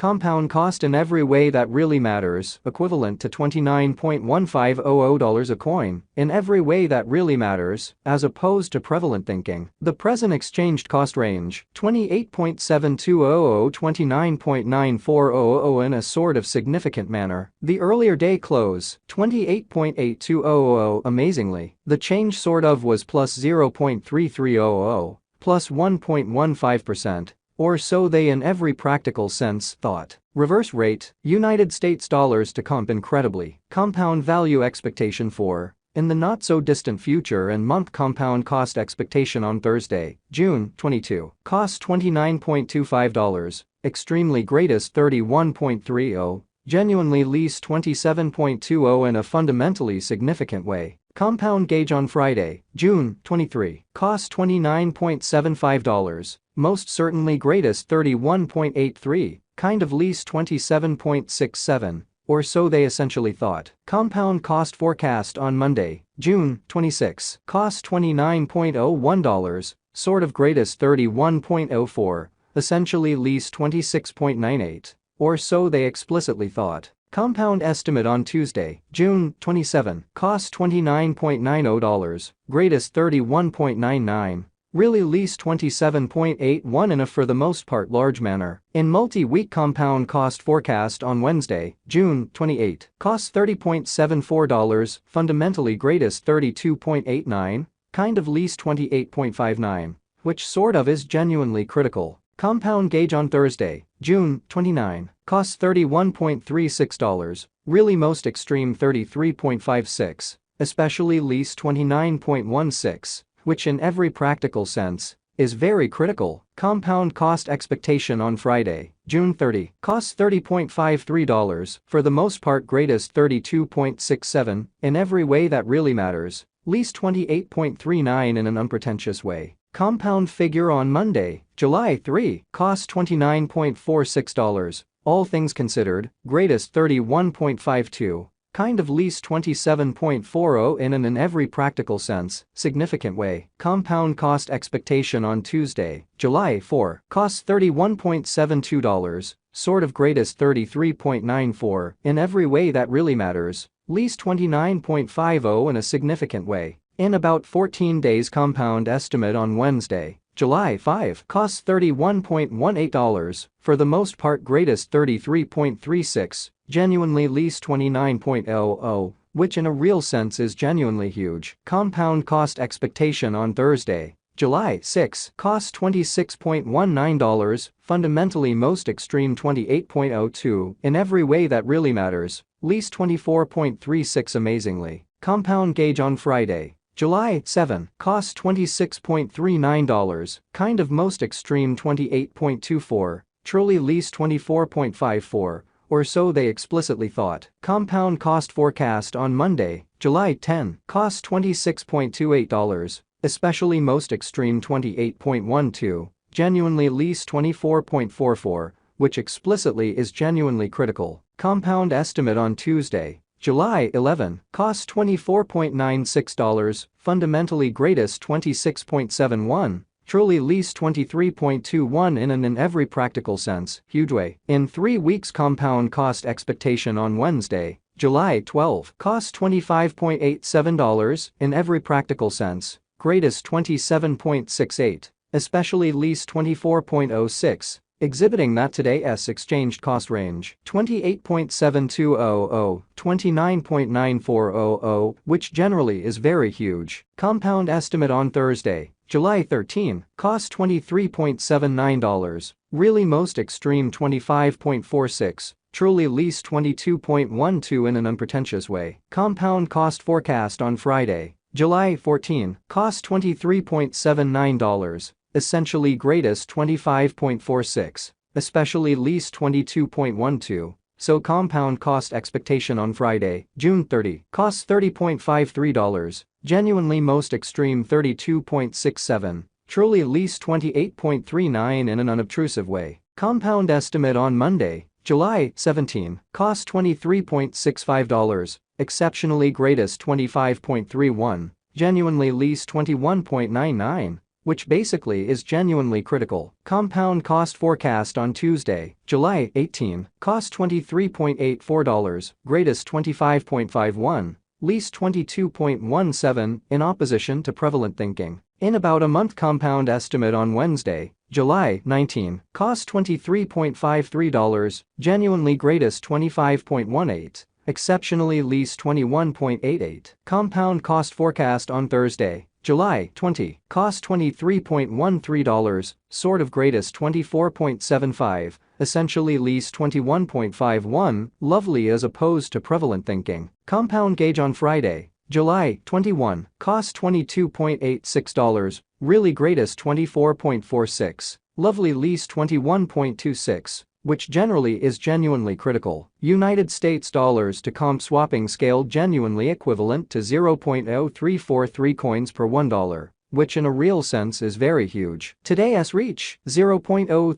Compound cost in every way that really matters, equivalent to $29.1500 a coin, in every way that really matters, as opposed to prevalent thinking. The present exchanged cost range, 28.7200 29.9400 in a sort of significant manner. The earlier day close, 28.8200 amazingly. The change sort of was plus 0.3300, plus 1.15%. Or so they in every practical sense thought. Reverse rate, United States dollars to comp incredibly. Compound value expectation for, in the not-so-distant future and month compound cost expectation on Thursday, June 22. Cost $29.25, extremely greatest 31.30, genuinely least 27.20 in a fundamentally significant way. Compound gauge on Friday, June 23. Cost $29.75, most certainly greatest 31.83, kind of least 27.67, or so they essentially thought. Compound cost forecast on Monday, June 26. Cost $29.01, sort of greatest 31.04, essentially least 26.98, or so they explicitly thought. Compound estimate on Tuesday, June 27. Cost $29.90, greatest 31.99, really least 27.81 in a for the most part large manner. In multi-week compound cost forecast on Wednesday, June 28. Cost $30.74, fundamentally greatest 32.89, kind of least 28.59, which sort of is genuinely critical. Compound gauge on Thursday, June 29. Costs $31.36, really most extreme 33.56, especially least 29.16, which in every practical sense is very critical. Compound cost expectation on Friday, June 30. Costs $30.53, for the most part greatest 32.67, in every way that really matters, least 28.39 in an unpretentious way. Compound figure on Monday, July 3. Cost $29.46, all things considered, greatest 31.52, kind of least 27.40 in an in every practical sense, significant way. Compound cost expectation on Tuesday, July 4. Costs $31.72, sort of greatest 33.94, in every way that really matters, least 29.50 in a significant way. In about 14 days compound estimate on Wednesday, July 5. Costs $31.18, for the most part greatest 33.36, genuinely least 29.00, which in a real sense is genuinely huge. Compound cost expectation on Thursday, July 6. Costs $26.19, fundamentally most extreme 28.02, in every way that really matters, least 24.36 amazingly. Compound gauge on Friday, July 7. Costs $26.39, kind of most extreme 28.24, truly least 24.54, or so they explicitly thought. Compound cost forecast on Monday, July 10. Costs $26.28, especially most extreme 28.12, genuinely least 24.44, which explicitly is genuinely critical. Compound estimate on Tuesday, July 11. Costs $24.96, fundamentally greatest 26.71, truly least 23.21 in an in every practical sense, huge way. In 3 weeks compound cost expectation on Wednesday, July 12. Costs $25.87, in every practical sense, greatest 27.68, especially least 24.06. Exhibiting that today's exchanged cost range, 28.7200, 29.9400, which generally is very huge. Compound estimate on Thursday, July 13. Cost $23.79, really most extreme 25.46, truly least 22.12 in an unpretentious way. Compound cost forecast on Friday, July 14. Cost $23.79, essentially greatest 25.46, especially least 22.12, so compound cost expectation on Friday, June 30. Costs $30.53, genuinely most extreme 32.67, truly least 28.39 in an unobtrusive way. Compound estimate on Monday, July 17. Cost $23.65, exceptionally greatest 25.31, genuinely least 21.99, which basically is genuinely critical. Compound cost forecast on Tuesday, July 18, cost $23.84, greatest 25.51, least 22.17 in opposition to prevalent thinking. In about a month compound estimate on Wednesday, July 19, cost $23.53, genuinely greatest 25.18, exceptionally least 21.88. Compound cost forecast on Thursday, July 20, cost $23.13, sort of greatest 24.75, essentially least 21.51, lovely as opposed to prevalent thinking. Compound gauge on Friday, July 21, cost $22.86, really greatest 24.46, lovely least 21.26, which generally is genuinely critical. United States dollars to comp swapping scale genuinely equivalent to 0.0343 coins per $1, which in a real sense is very huge. Today's reach, 0.0334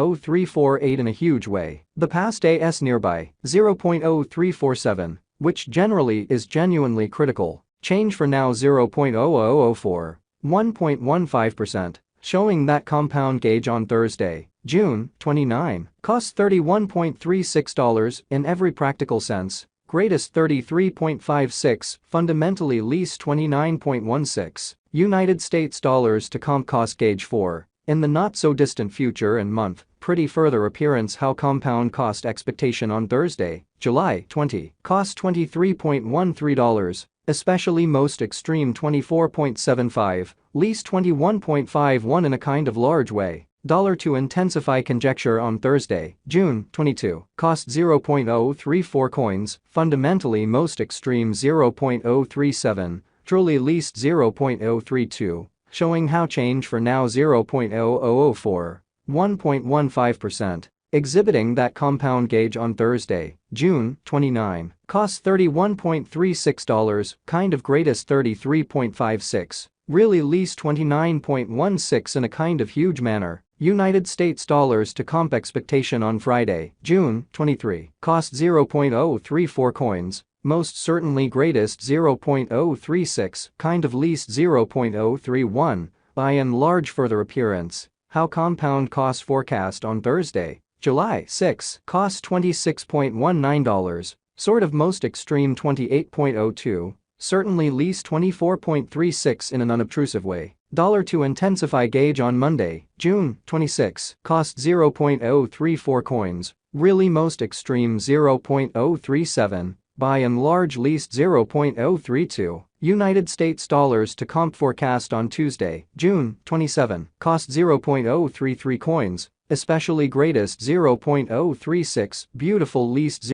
0.0348 in a huge way. The past day's nearby, 0.0347, which generally is genuinely critical. Change for now 0.0004, 1.15%, showing that compound gauge on Thursday, June 29, costs $31.36 in every practical sense, greatest 33.56, fundamentally least 29.16. United States dollars to comp cost gauge for, in the not so distant future and month, pretty further appearance how compound cost expectation on Thursday, July 20, cost $23.13, especially most extreme 24.75, least 21.51 in a kind of large way. Dollar to intensify conjecture on Thursday, June 22, cost 0.034 coins, fundamentally most extreme 0.037, truly least 0.032, showing how change for now 0.0004, 1.15%, exhibiting that compound gauge on Thursday, June 29, costs $31.36, kind of greatest 33.56, really least 29.16 in a kind of huge manner. United States dollars to comp expectation on Friday, June 23, cost 0.034 coins, most certainly greatest 0.036, kind of least 0.031, by and large further appearance. How compound cost forecast on Thursday, July 6, cost $26.19, sort of most extreme 28.02, certainly least 24.36 in an unobtrusive way. Dollar to intensify gauge on Monday, June 26, cost 0.034 coins, really most extreme 0.037, by and large least 0.032. United States dollars to comp forecast on Tuesday, June 27, cost 0.033 coins, especially greatest 0.036, beautiful least